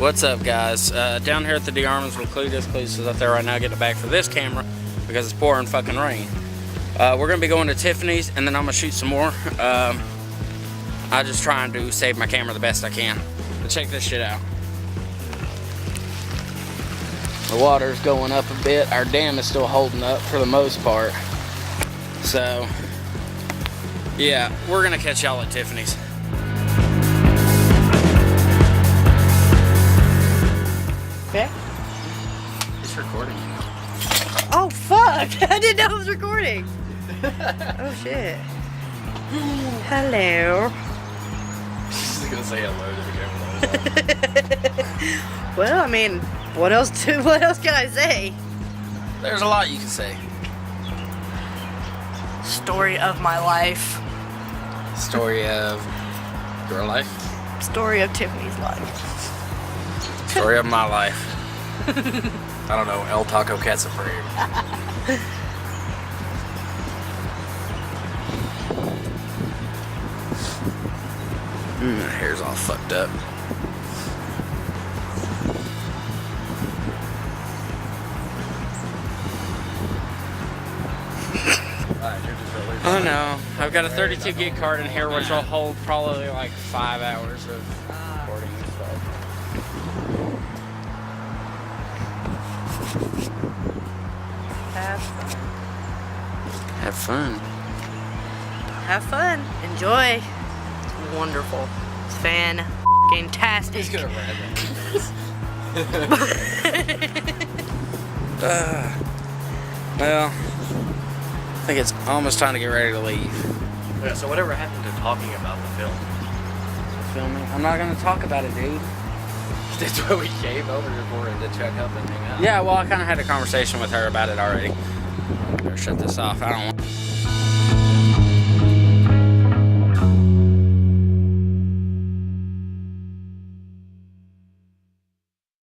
What's up, guys? Down here at the DeArmonds with Cletus. Cletus is up there right now getting it back for this camera because it's pouring fucking rain. We're gonna be going to Tiffanys and then I'm gonna shoot some more. I'm just trying to save my camera the best I can. But check this shit out. The water's going up a bit. Our dam is still holding up for the most part. So, yeah, we're gonna catch y'all at Tiffanys. Okay. It's recording. Oh fuck! I didn't know it was recording. Oh shit. Hello. She's gonna say hello to the camera. Well, I mean, what else can I say? There's a lot you can say. Story of my life. Story of your life. Story of Tiffany's life. Story of my life. I don't know, El Taco Cat Supreme. My hair's all fucked up. Oh no, I've got a 32 gig card in here which will hold probably like 5 hours of recording and stuff. Have fun. Have fun. Have fun. Enjoy. It's wonderful. It's fan-tastic. He's gonna well, I think it's almost time to get ready to leave. Yeah, so whatever happened to talking about the film? Filming? I'm not gonna talk about it, dude. That's why we came over here for and to check up and hang out. Yeah, well, I kind of had a conversation with her about it already. I better shut this off. I don't want.